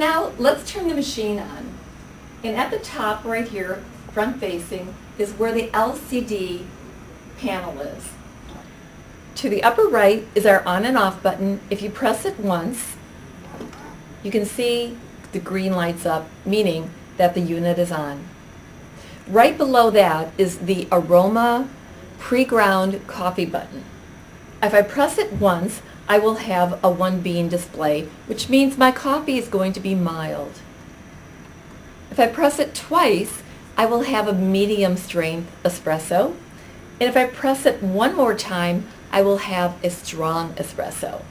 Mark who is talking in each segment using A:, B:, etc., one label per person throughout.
A: now let's turn the machine on. And at the top right here, front facing, is where the LCD panel is. To the upper right is our on and off button. If you press it once, you can see the green lights up, meaning that the unit is on. Right below that is the aroma pre-ground coffee button. If I press it once, I will have a 1 bean display, which means my coffee is going to be mild. If I press it twice, I will have a medium strength espresso. And if I press it one more time, I will have a strong espresso.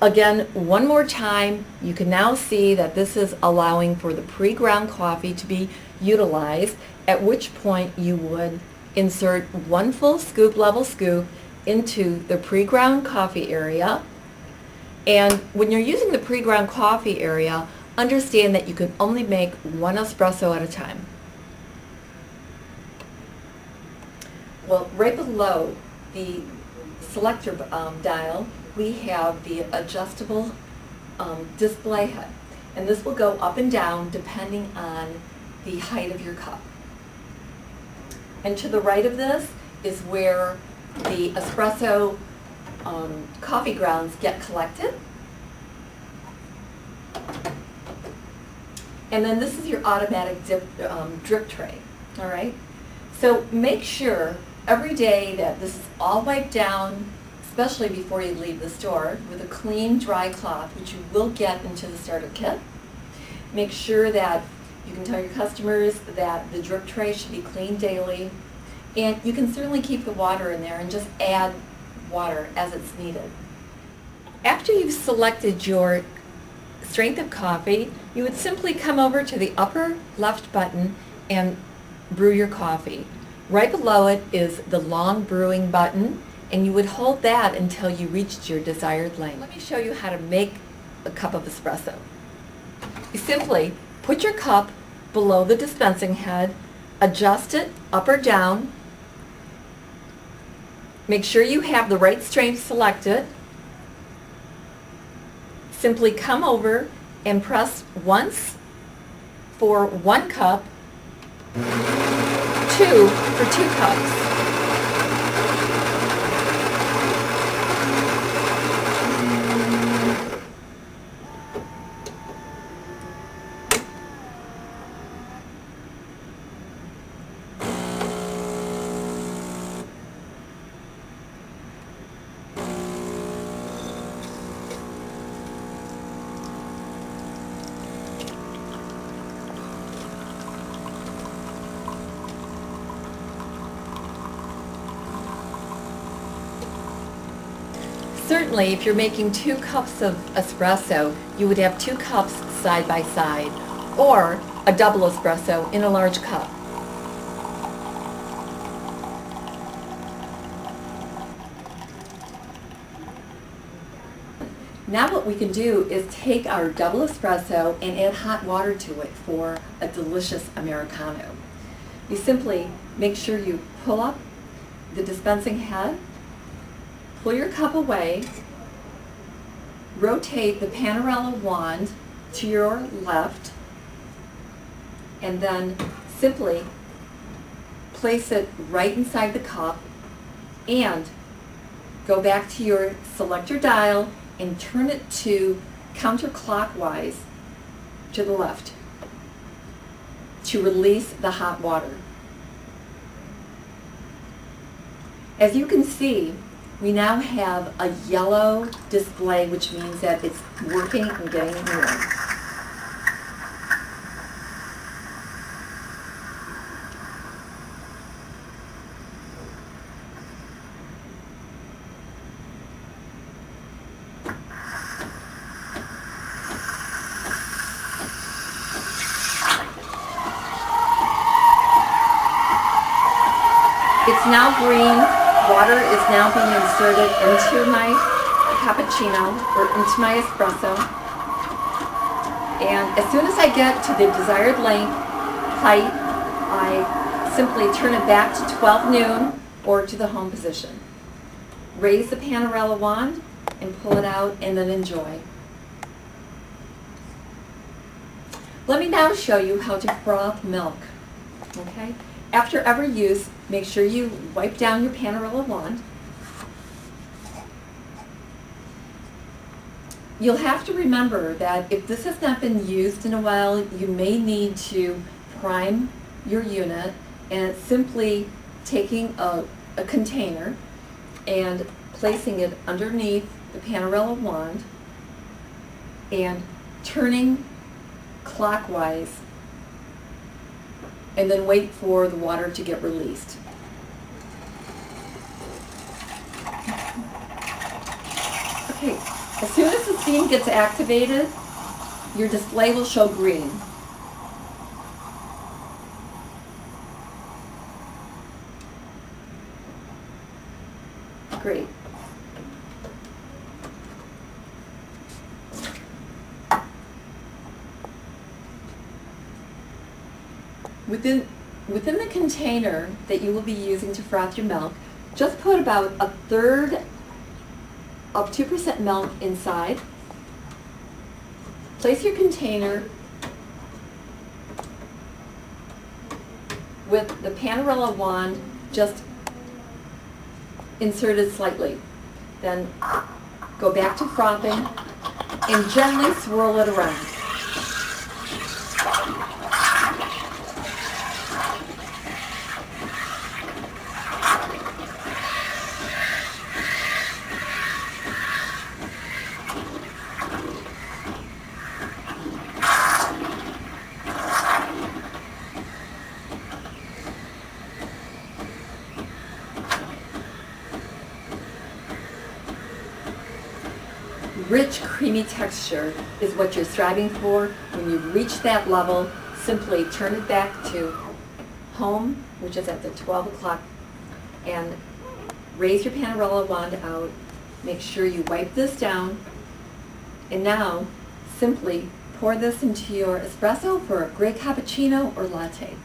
A: Again, one more time, you can now see that this is allowing for the pre-ground coffee to be utilized, at which point you would insert 1 full scoop, level scoop, into the pre-ground coffee area. And when you're using the pre-ground coffee area, understand that you can only make 1 espresso at a time. Well, right below the selector dial, we have the adjustable display head. And this will go up and down depending on the height of your cup. And to the right of this is where the espresso coffee grounds get collected. And then this is your automatic drip tray, all right? So make sure every day that this is all wiped down, especially before you leave the store, with a clean, dry cloth, which you will get into the starter kit. Make sure that you can tell your customers that the drip tray should be cleaned daily, and you can certainly keep the water in there and just add water as it's needed. After you've selected your strength of coffee, you would simply come over to the upper left button and brew your coffee. Right below it is the long brewing button, and you would hold that until you reached your desired length. Let me show you how to make a cup of espresso. You simply put your cup below the dispensing head, adjust it up or down, make sure you have the right strength selected, simply come over and press once for 1 cup, 2 for 2 cups. Certainly, if you're making 2 cups of espresso, you would have 2 cups side by side, or a double espresso in a large cup. Now what we can do is take our double espresso and add hot water to it for a delicious Americano. You simply make sure you pull up the dispensing head, pull your cup away, rotate the Panorella wand to your left, and then simply place it right inside the cup and go back to your selector dial and turn it to counterclockwise to the left to release the hot water. As you can see, we now have a yellow display, which means that it's working and getting warm. It's now green. Water is now being inserted into my cappuccino or into my espresso. And as soon as I get to the desired length, height, I simply turn it back to 12 noon or to the home position. Raise the Panorella wand and pull it out and then enjoy. Let me now show you how to froth milk. Okay? After every use, make sure you wipe down your Panarella wand. You'll have to remember that if this has not been used in a while, you may need to prime your unit, and it's simply taking a container and placing it underneath the Panarella wand and turning clockwise, and then wait for the water to get released. Okay, as soon as the steam gets activated, your display will show green. Great. Within the container that you will be using to froth your milk, just put about 1/3 of 2% milk inside. Place your container with the Panarella wand just inserted slightly. Then go back to frothing and gently swirl it around. Rich, creamy texture is what you're striving for. When you reach that level, simply turn it back to home, which is at the 12 o'clock, and raise your Panarella wand out. Make sure you wipe this down, and now simply pour this into your espresso for a great cappuccino or latte.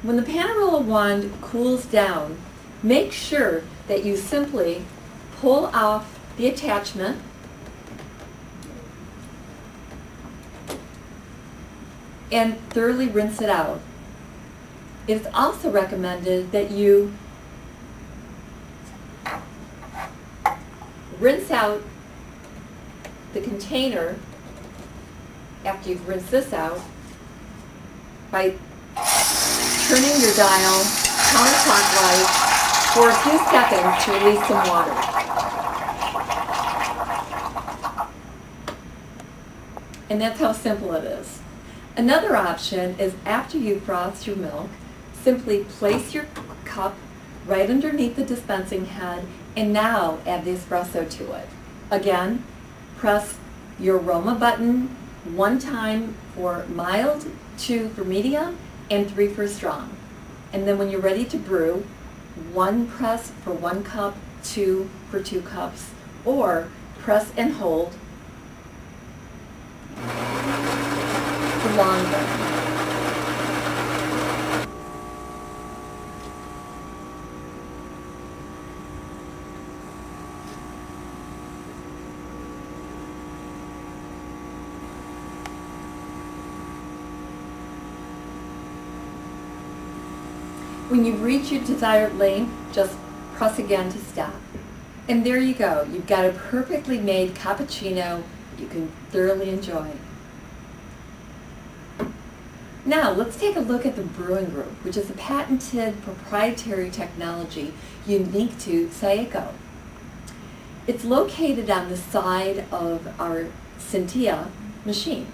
A: When the Panarella wand cools down, make sure that you simply pull off the attachment and thoroughly rinse it out. It's also recommended that you rinse out the container after you've rinsed this out by turning your dial counterclockwise for a few seconds to release some water. And that's how simple it is. Another option is after you froth your milk, simply place your cup right underneath the dispensing head and now add the espresso to it. Again, press your aroma button 1 time for mild, 2 for medium, and 3 for strong. And then when you're ready to brew, 1 press for 1 cup, 2 for 2 cups, or press and hold for longer. When you reach your desired length, just press again to stop. And there you go. You've got a perfectly made cappuccino you can thoroughly enjoy. Now, let's take a look at the brewing group, which is a patented proprietary technology unique to Saeco. It's located on the side of our Syntia machine.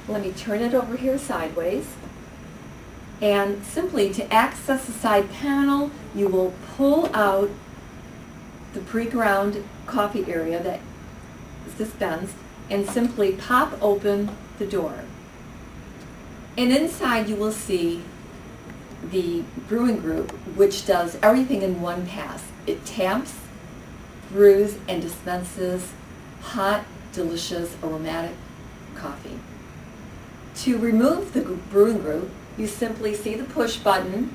A: Let me turn it over here sideways. And simply to access the side panel, you will pull out the pre-ground coffee area that is dispensed and simply pop open the door. And inside you will see the brewing group, which does everything in one pass. It taps, brews, and dispenses hot, delicious, aromatic coffee. To remove the brewing group, you simply see the push button,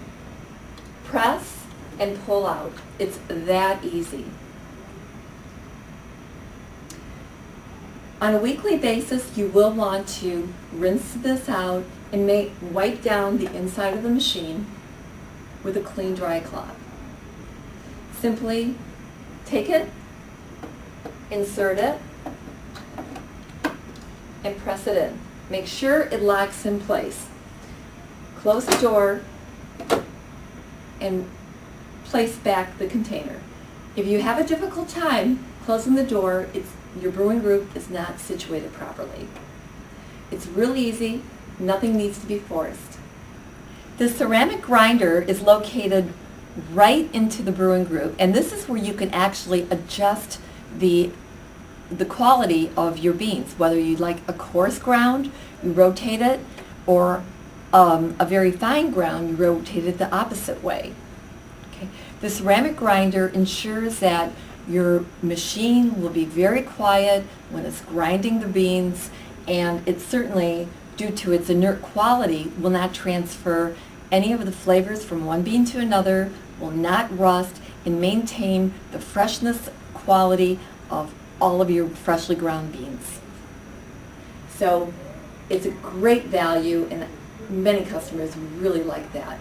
A: press, and pull out. It's that easy. On a weekly basis, you will want to rinse this out and wipe down the inside of the machine with a clean, dry cloth. Simply take it, insert it, and press it in. Make sure it locks in place. Close the door and place back the container. If you have a difficult time closing the door, your brewing group is not situated properly. It's real easy. Nothing needs to be forced. The ceramic grinder is located right into the brewing group, and this is where you can actually adjust the quality of your beans. Whether you like a coarse ground, you rotate it, or a very fine ground, you rotate it the opposite way. Okay. The ceramic grinder ensures that your machine will be very quiet when it's grinding the beans, and it certainly, due to its inert quality, will not transfer any of the flavors from one bean to another, will not rust, and maintain the freshness quality of all of your freshly ground beans. So it's a great value, and many customers really like that.